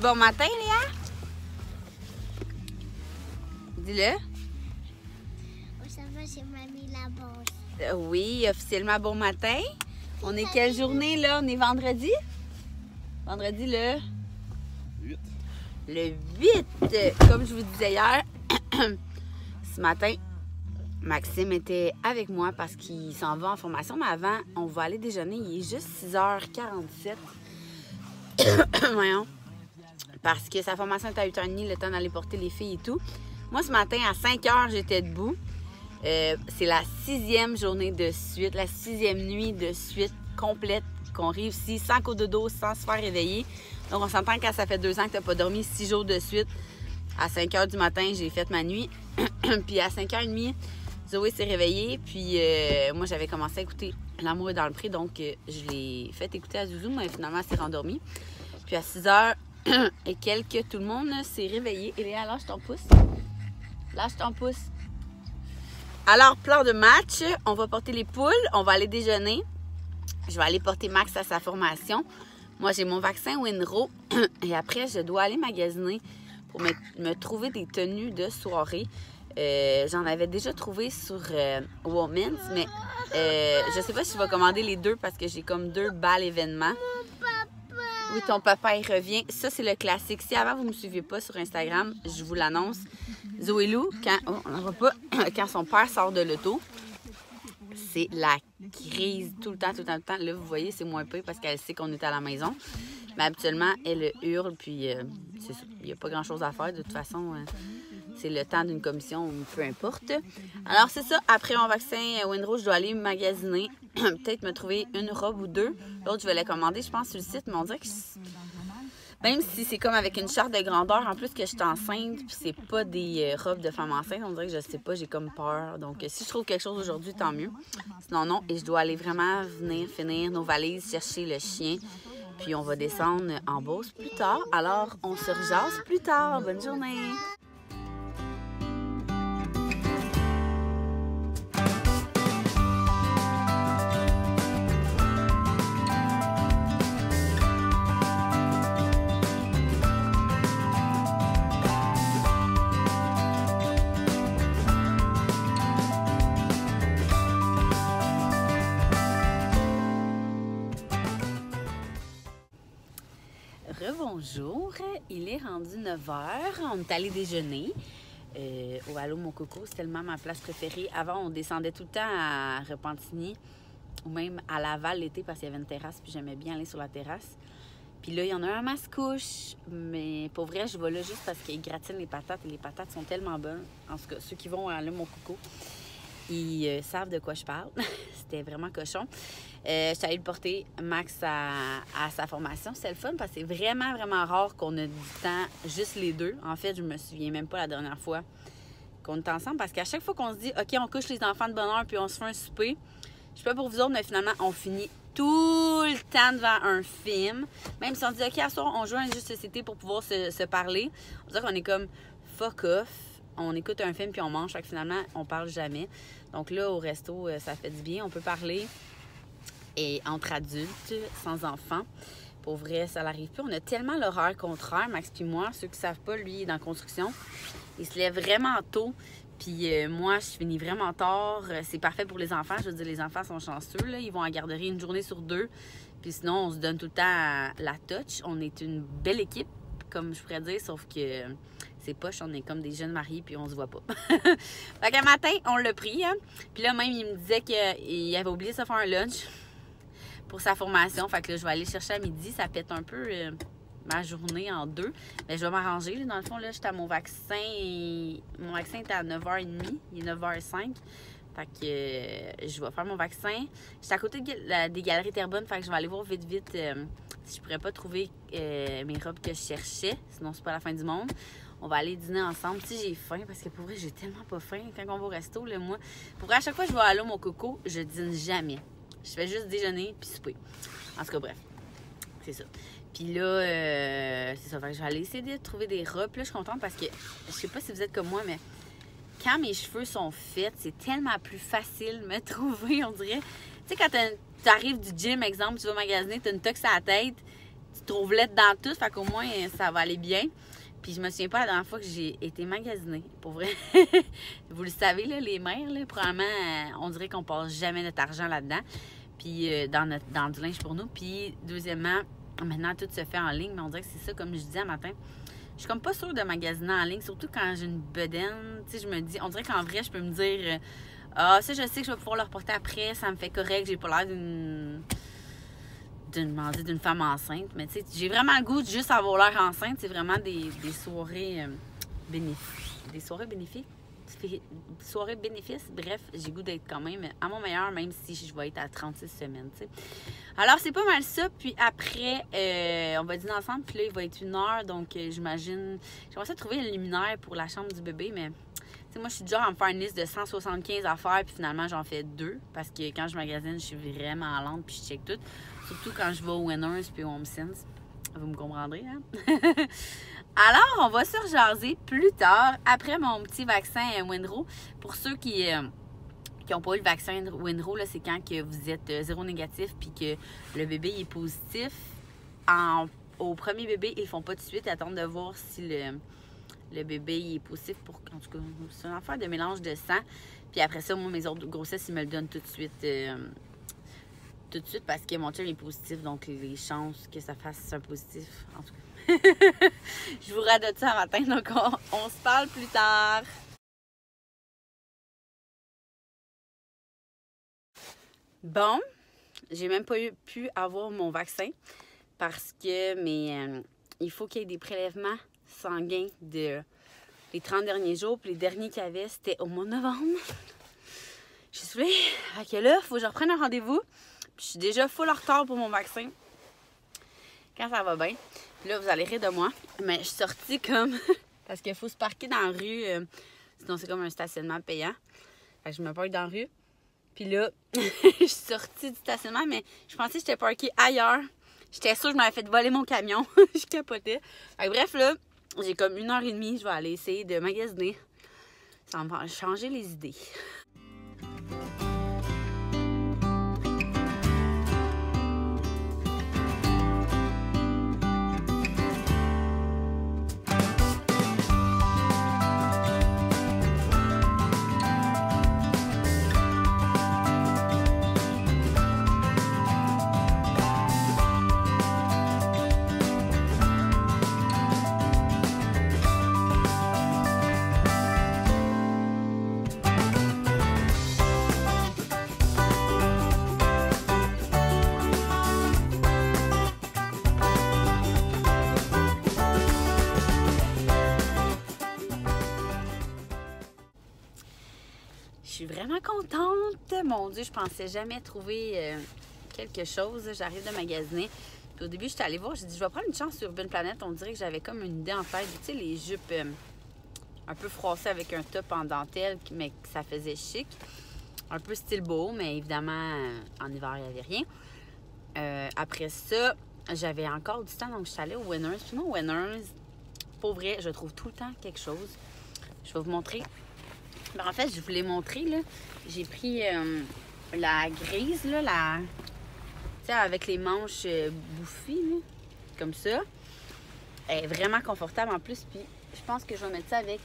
bon matin, Léa? Dis-le. Ça va, c'est mamie la bosse. Oui, officiellement bon matin. On est quelle journée, là? On est vendredi? Vendredi, le 8. Le 8. Comme je vous disais hier, ce matin, Maxime était avec moi parce qu'il s'en va en formation. Mais avant, on va aller déjeuner. Il est juste 6h47. Voyons. Parce que sa formation est à 8h30, le temps d'aller porter les filles et tout. Moi, ce matin, à 5h, j'étais debout. C'est la 6e journée de suite, la 6e nuit de suite complète qu'on réussit sans coup de dos, sans se faire réveiller. Donc, on s'entend quand ça fait 2 ans que tu n'as pas dormi 6 jours de suite. À 5h du matin, j'ai fait ma nuit. Puis à 5h30, Zoé s'est réveillée. Puis moi, j'avais commencé à écouter L'amour est dans le pré. Donc, je l'ai fait écouter à Zouzou, mais finalement, elle s'est rendormie. Puis à 6h et quelques, tout le monde s'est réveillé. Et Léa, lâche ton pouce. Lâche ton pouce. Alors, plan de match. On va porter les poules. On va aller déjeuner. Je vais aller porter Max à sa formation. Moi, j'ai mon vaccin Winro. Et après, je dois aller magasiner pour me trouver des tenues de soirée. J'en avais déjà trouvé sur Women's, mais je sais pas si je vais commander les deux parce que j'ai comme 2 balles événements. Oui, ton papa, il revient. Ça, c'est le classique. Si avant, vous ne me suivez pas sur Instagram, je vous l'annonce. Zoé Lou, on n'en voit pas, quand son père sort de l'auto, c'est la crise tout le temps, tout le temps, tout le temps. Là, vous voyez, c'est moins peu parce qu'elle sait qu'on est à la maison. Mais habituellement, elle hurle, puis c'est ça. Il n'y a pas grand-chose à faire. De toute façon, c'est le temps d'une commission, peu importe. Alors, c'est ça. Après mon vaccin Winro, je dois aller magasiner. Peut-être me trouver une robe ou 2. L'autre, je vais la commander, je pense, sur le site. Mais on dirait que même si c'est comme avec une charte de grandeur, en plus que je suis enceinte, puis c'est pas des robes de femme enceinte, on dirait que je sais pas, j'ai comme peur. Donc, si je trouve quelque chose aujourd'hui, tant mieux. Sinon, non. Et je dois aller vraiment venir finir nos valises, chercher le chien. Puis on va descendre en Beauce plus tard. Alors, on se rejase plus tard. Bonne journée! Rebonjour, il est rendu 9h, on est allé déjeuner au Allô Mon Coco, c'est tellement ma place préférée. Avant, on descendait tout le temps à Repentigny ou même à Laval l'été parce qu'il y avait une terrasse puis j'aimais bien aller sur la terrasse. Puis là, il y en a un à Mascouche, mais pour vrai, je vais là juste parce qu'ils gratinent les patates et les patates sont tellement bonnes. En tout cas, ceux qui vont à Allô Mon Coco, ils savent de quoi je parle. C'était vraiment cochon. Je suis allée le porter Max à sa formation. C'est le fun parce que c'est vraiment, vraiment rare qu'on ait du temps juste les deux. En fait, je me souviens même pas la dernière fois qu'on est ensemble parce qu'à chaque fois qu'on se dit « OK, on couche les enfants de bonne heure puis on se fait un souper », je sais pas pour vous autres, mais finalement, on finit tout le temps devant un film. Même si on dit « OK, à soir, on joue à un jeu de société pour pouvoir se parler », on dirait qu'on est comme « fuck off ». On écoute un film puis on mange. Fait que finalement, on parle jamais. Donc là, au resto, ça fait du bien. On peut parler et entre adultes, sans enfants. Pour vrai, ça n'arrive plus. On a tellement l'horaire contraire, Max puis moi. Ceux qui ne savent pas, lui, il est dans la construction. Il se lève vraiment tôt. Puis moi, je finis vraiment tard. C'est parfait pour les enfants. Je veux dire, les enfants sont chanceux, là. Ils vont à la garderie une journée sur 2. Puis sinon, on se donne tout le temps la touch. On est une belle équipe, comme je pourrais dire, sauf que c'est poche, on est comme des jeunes mariés puis on se voit pas. Fait qu'un matin, on l'a pris. Hein? Puis là, même, il me disait qu'il avait oublié de se faire un lunch pour sa formation. Fait que là, je vais aller chercher à midi. Ça pète un peu ma journée en 2. Mais je vais m'arranger. Dans le fond, là, j'étais à mon vaccin. Mon vaccin était à 9h30. Il est 9h05. Fait que je vais faire mon vaccin. J'étais à côté des galeries Terrebonne. Fait que je vais aller voir vite si je pourrais pas trouver mes robes que je cherchais. Sinon, c'est pas la fin du monde. On va aller dîner ensemble. Si j'ai faim, parce que pour vrai, j'ai tellement pas faim quand on va au resto, là, moi. Pour vrai, à chaque fois que je vais à Allô Mon Coco, je dîne jamais. Je fais juste déjeuner puis souper. En tout cas, bref. C'est ça. Puis là, c'est ça. Fait que je vais aller essayer de trouver des robes. Puis là, je suis contente parce que, je sais pas si vous êtes comme moi, mais quand mes cheveux sont faits, c'est tellement plus facile de me trouver, on dirait. Tu sais, quand tu arrives du gym, exemple, tu vas magasiner, tu as une tox à la tête, tu trouve laide dans tout, fait qu'au moins, ça va aller bien. Puis je me souviens pas la dernière fois que j'ai été magasinée, pour vrai. Vous le savez, là, les mères, là, probablement, on dirait qu'on passe jamais notre argent là-dedans. Puis dans du linge pour nous. Puis deuxièmement, maintenant, tout se fait en ligne, mais on dirait que c'est ça, comme je disais un matin. Je suis comme pas sûre de magasiner en ligne, surtout quand j'ai une bedaine. Tu sais, je me dis, on dirait qu'en vrai, je peux me dire, ah, ça, je sais que je vais pouvoir le reporter après, ça me fait correct, j'ai pas l'air d'une femme enceinte. Mais tu sais, j'ai vraiment le goût de juste avoir l'air enceinte. C'est vraiment des soirées bénéfiques. Des soirées bénéfiques? Soirée bénéfice, bref, j'ai goût d'être quand même à mon meilleur, même si je vais être à 36 semaines, tu sais. Alors, c'est pas mal ça. Puis après, on va dîner ensemble. Puis là, il va être 1h. Donc, j'imagine... J'aimerais ça trouver le luminaire pour la chambre du bébé, mais... Tu sais, moi, je suis du genre à me faire une liste de 175 affaires. Puis finalement, j'en fais 2. Parce que quand je magasine, je suis vraiment lente. Puis je check tout. Surtout quand je vais au Winners puis au HomeSense. Vous me comprendrez, hein? Alors, on va se rejaser plus tard, après mon petit vaccin Winro. Pour ceux qui n'ont pas eu le vaccin Winro, c'est quand que vous êtes zéro négatif puis que le bébé est positif. Au premier bébé, ils le font pas tout de suite. Ils attendent de voir si le bébé est positif. En tout cas, c'est une affaire de mélange de sang. Puis après ça, moi, mes autres grossesses, ils me le donnent tout de suite. Parce que mon chum est positif. Donc, les chances que ça fasse un positif, en tout cas. Je vous radote ça un matin, donc on se parle plus tard. Bon, j'ai même pas pu avoir mon vaccin parce que il faut qu'il y ait des prélèvements sanguins les 30 derniers jours. Puis les derniers qu'il y avait, c'était au mois de novembre. Je suis saoulée. Fait que là, il faut que je reprenne un rendez-vous. Puis je suis déjà full en retard pour mon vaccin. Quand ça va bien. Puis là, vous allez rire de moi. Mais je suis sortie comme... parce qu'il faut se parquer dans la rue. Sinon, c'est comme un stationnement payant. Fait que je me parque dans la rue. Puis là, je suis sortie du stationnement, mais je pensais que j'étais parquée ailleurs. J'étais sûre que je m'avais fait voler mon camion. Je capotais. Fait que bref, là, j'ai comme 1h30. Je vais aller essayer de magasiner. Ça va me changer les idées. Je suis vraiment contente. Mon Dieu, je pensais jamais trouver quelque chose. J'arrive de magasiner. Puis au début, j'étais allée voir. J'ai dit, je vais prendre une chance sur Urban Planet. On dirait que j'avais comme une idée en tête. Tu sais, les jupes un peu froissées avec un top en dentelle, mais que ça faisait chic. Un peu style beau, mais évidemment, en hiver, il n'y avait rien. Après ça, j'avais encore du temps. Donc, je suis allée au Winners. Puis moi, au Winners, pour vrai, je trouve tout le temps quelque chose. Je vais vous montrer. Ben, en fait, je voulais montrer, là, j'ai pris la grise, là, tu sais, avec les manches bouffies, là, comme ça. Elle est vraiment confortable en plus, puis je pense que je vais mettre ça avec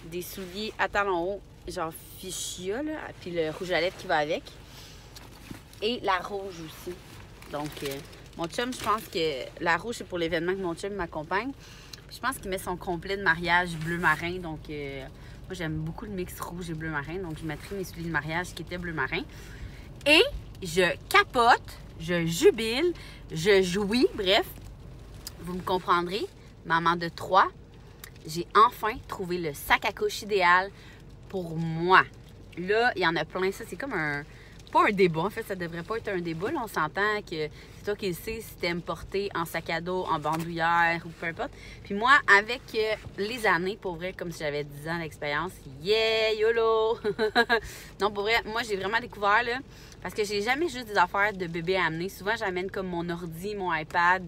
des souliers à talons hauts, genre fuchsia, là, puis le rouge à lèvres qui va avec. Et la rouge aussi. Donc, mon chum, je pense que la rouge, c'est pour l'événement que mon chum m'accompagne. Je pense qu'il met son complet de mariage bleu marin, donc... moi, j'aime beaucoup le mix rouge et bleu marin, donc je mettrai mes souliers de mariage qui étaient bleu marin. Et je capote, je jubile, je jouis, bref, vous me comprendrez, maman de 3, j'ai enfin trouvé le sac à couche idéal pour moi. Là, il y en a plein, ça c'est comme un... Pas un débat, en fait, ça devrait pas être un débat. Là, on s'entend que c'est toi qui le sais si t'aimes porter en sac à dos, en bandoulière ou peu importe. Puis moi, avec les années, pour vrai, comme si j'avais 10 ans d'expérience, yeah, YOLO! Non, pour vrai, moi, j'ai vraiment découvert, là, parce que j'ai jamais juste des affaires de bébé à amener. Souvent, j'amène comme mon ordi, mon iPad,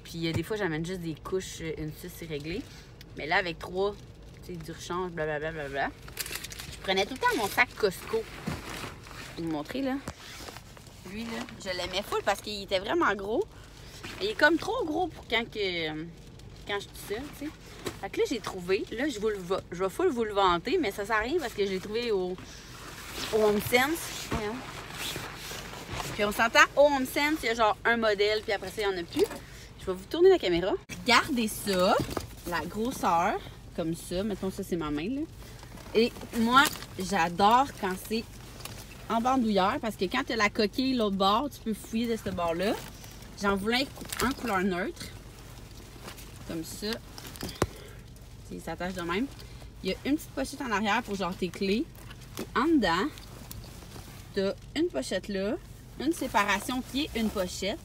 puis des fois, j'amène juste des couches, une suce, c'est réglé. Mais là, avec 3, tu sais, du rechange, blablabla, je prenais tout le temps mon sac Costco. Je vais vous montrer, là. Lui, là, je l'aimais full parce qu'il était vraiment gros. Il est comme trop gros pour quand je suis seule, tu sais. Fait que là, j'ai trouvé. Là, je vais full vous le vanter, mais ça sert à rien parce que je l'ai trouvé au HomeSense. Voyons. Puis on s'entend, au HomeSense, il y a genre un modèle, puis après ça, il n'y en a plus. Je vais vous tourner la caméra. Regardez ça, la grosseur, comme ça. Mettons, ça, c'est ma main, là. Et moi, j'adore quand c'est en bandoulière parce que quand tu as la coquille l'autre bord, tu peux fouiller de ce bord-là. J'en voulais un couleur neutre. Comme ça. Il s'attache de même. Il y a une petite pochette en arrière pour genre tes clés. Et en dedans, tu as une pochette là, une séparation qui est une pochette.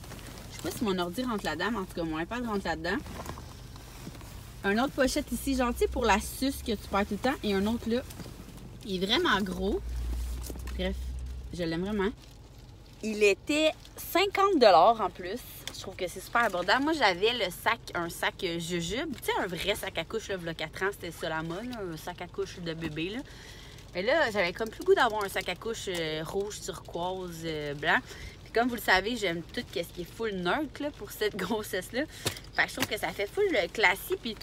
Je sais pas si mon ordi rentre là-dedans, mais en tout cas, mon iPad rentre là-dedans. Un autre pochette ici, genre, tu sais, pour la suce que tu perds tout le temps. Et un autre là. Il est vraiment gros. Bref, je l'aime vraiment. Il était 50 $ en plus. Je trouve que c'est super abordable. Moi, j'avais un sac jujube. Tu sais, un vrai sac à couche, là, il y a 4 ans, c'était ça la mode, là, un sac à couche de bébé, là. Mais là, j'avais comme plus le goût d'avoir un sac à couche rouge, turquoise, blanc. Puis comme vous le savez, j'aime tout ce qui est full nerd, là, pour cette grossesse-là. Fait que je trouve que ça fait full classique. Puis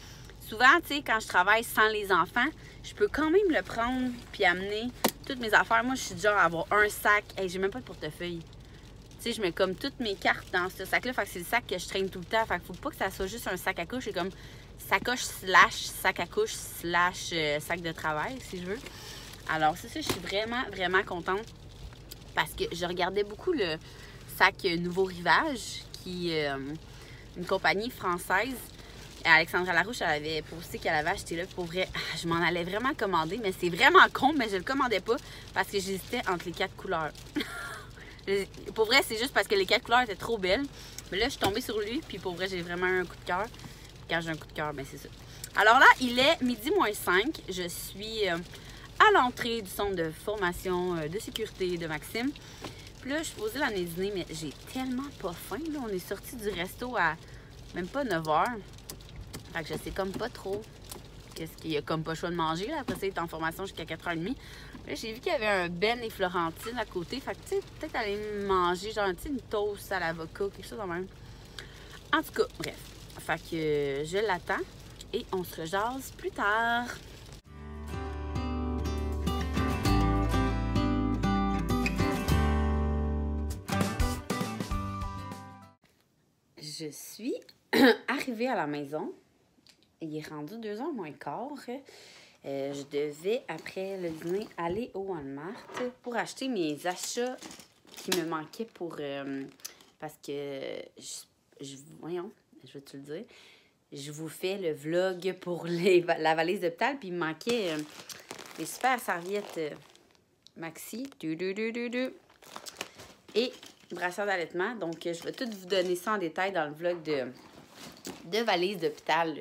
souvent, tu sais, quand je travaille sans les enfants, je peux quand même le prendre puis amener toutes mes affaires. Moi, je suis du genre à avoir un sac. Hey, j'ai même pas de portefeuille. Tu sais, je mets comme toutes mes cartes dans ce sac-là. Fait que c'est le sac que je traîne tout le temps. Fait qu'il faut pas que ça soit juste un sac à couche. C'est comme sacoche slash sac à couche slash sac de travail, si je veux. Alors, c'est ça, je suis vraiment, vraiment contente. Parce que je regardais beaucoup le sac Nouveau Rivage, qui est une compagnie française. Alexandra Larouche, elle avait posté qu'elle avait acheté là. Pour vrai, je m'en allais vraiment commander, mais c'est vraiment con, mais je le commandais pas parce que j'hésitais entre les 4 couleurs. Pour vrai, c'est juste parce que les 4 couleurs étaient trop belles. Mais là, je suis tombée sur lui, puis pour vrai, j'ai vraiment eu un coup de cœur. Quand j'ai un coup de cœur, ben c'est ça. Alors là, il est 12h05. Je suis à l'entrée du centre de formation de sécurité de Maxime. Puis là, je suis posée l'année dîner, mais j'ai tellement pas faim. Là. On est sorti du resto à même pas 9h. Fait que je sais comme pas trop qu'est-ce qu'il y a comme pas le choix de manger. Là. Après ça, il est en formation jusqu'à 4h30. Là, j'ai vu qu'il y avait un Ben et Florentine à côté. Fait que, tu sais, peut-être aller manger genre, tu sais, une toast à l'avocat, quelque chose de même. En tout cas, bref. Fait que je l'attends et on se rejase plus tard. Je suis arrivée à la maison. Il est rendu 2h moins quart. Je devais, après le dîner, aller au Walmart pour acheter mes achats qui me manquaient pour... parce que, voyons, je vais te le dire. Je vous fais le vlog pour la valise d'hôpital, puis il me manquait des super serviettes maxi. Et brassière d'allaitement. Donc, je vais tout vous donner ça en détail dans le vlog de valise d'hôpital.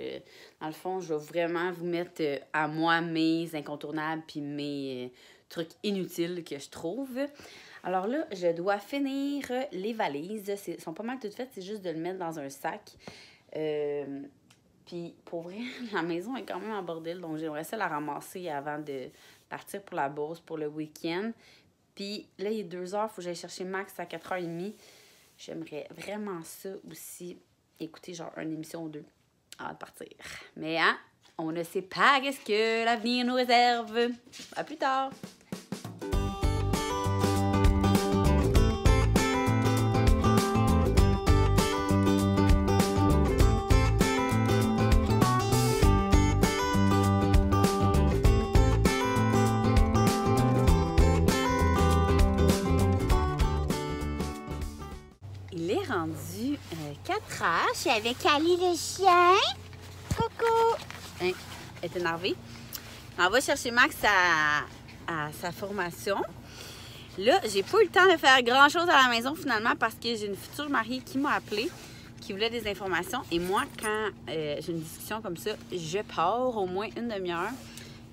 Dans le fond, je vais vraiment vous mettre à moi mes incontournables puis mes trucs inutiles que je trouve. Alors là, je dois finir les valises. Elles sont pas mal toutes faites, c'est juste de le mettre dans un sac. Puis, pour vrai, la maison est quand même en bordel, donc j'aimerais ça la ramasser avant de partir pour la bourse pour le week-end. Puis là, il est 2h, il faut que j'aille chercher Max à 4h30. J'aimerais vraiment ça aussi, écouter genre une émission ou deux avant de partir. Mais hein, on ne sait pas qu'est-ce que l'avenir nous réserve. À plus tard! Il est rendu 4h. Je suis avec Ali le chien. Coucou! Hein, elle est énervée. On va chercher Max à sa formation. Là, j'ai pas eu le temps de faire grand-chose à la maison finalement parce que j'ai une future mariée qui m'a appelée, qui voulait des informations. Et moi, quand j'ai une discussion comme ça, je pars au moins une demi-heure.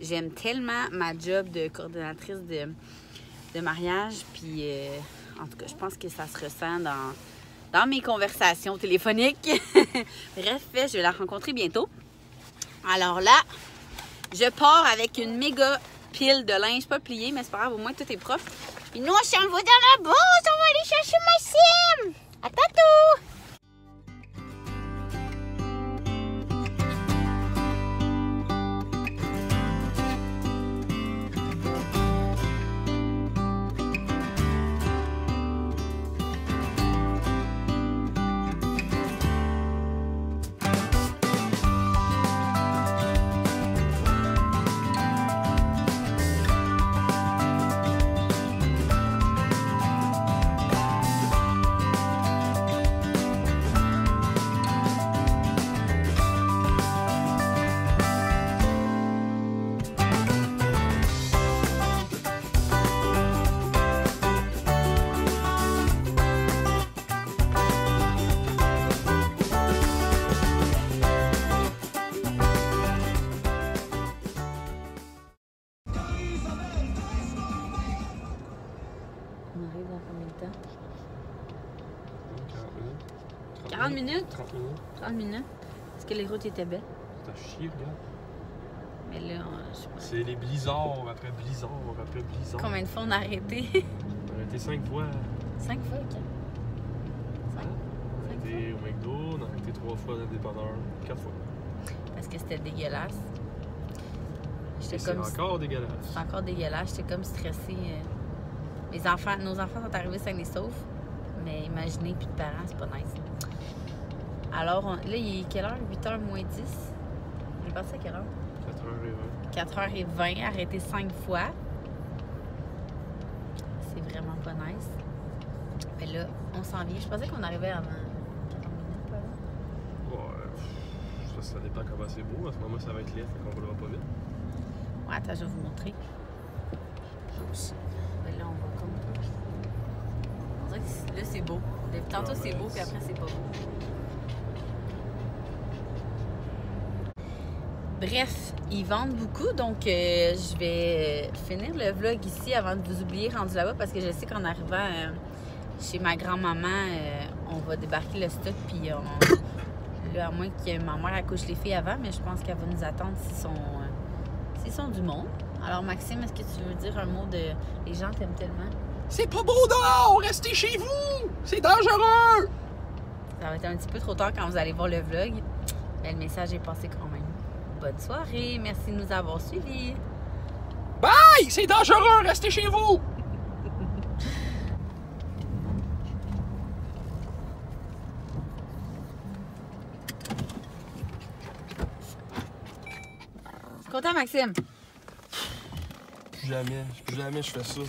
J'aime tellement ma job de coordonnatrice de mariage. Puis, en tout cas, je pense que ça se ressent dans mes conversations téléphoniques. Bref, je vais la rencontrer bientôt. Alors là, je pars avec une méga pile de linge, pas plié, mais c'est pas grave, au moins tout est propre. Puis nous, on s'en va dans la bourse, on va aller chercher Maxime. À tantôt! On arrive dans combien de temps? 40 minutes. 40 minutes? 30 minutes. 30 minutes. Est-ce que les routes étaient belles? T'as chier, regarde. Mais là, je sais pas. C'est les blizzards après blizzards après blizzards. Combien de fois on a arrêté? On a été 5 fois. 5 fois, OK. 5? On a été au McDo, on a arrêté 3 fois dans le dépanneur, 4 fois. Parce que c'était dégueulasse. Et c'est encore dégueulasse. C'est encore dégueulasse. J'étais comme stressée. Nos enfants sont arrivés sains et saufs. Mais imaginez, plus de parents, c'est pas nice. Alors, là, il est quelle heure? 8h moins 10? On est parti à quelle heure? 4h20. 4h20, arrêté 5 fois. C'est vraiment pas nice. Mais là, on s'en vient. Je pensais qu'on arrivait avant 40 minutes, pas là. Ouais, ça dépend comment c'est beau. À ce moment, ça va être laid, fait qu'on roulera pas vite. Ouais, attends, je vais vous montrer. Mais là, on va comme... On dirait que là, c'est beau. Tantôt, c'est beau, puis après, c'est pas beau. Bref, ils vendent beaucoup, donc je vais finir le vlog ici avant de vous oublier rendu là-bas parce que je sais qu'en arrivant chez ma grand-maman, on va débarquer le stock, puis là, à moins que ma mère accouche les filles avant, mais je pense qu'elle va nous attendre s'ils sont du monde. Alors Maxime, est-ce que tu veux dire un mot de... Les gens t'aiment tellement? C'est pas beau dehors! Restez chez vous! C'est dangereux! Ça va être un petit peu trop tard quand vous allez voir le vlog, mais le message est passé quand même. Bonne soirée, merci de nous avoir suivis. Bye! C'est dangereux! Restez chez vous! Content, Maxime? Plus jamais je fais ça.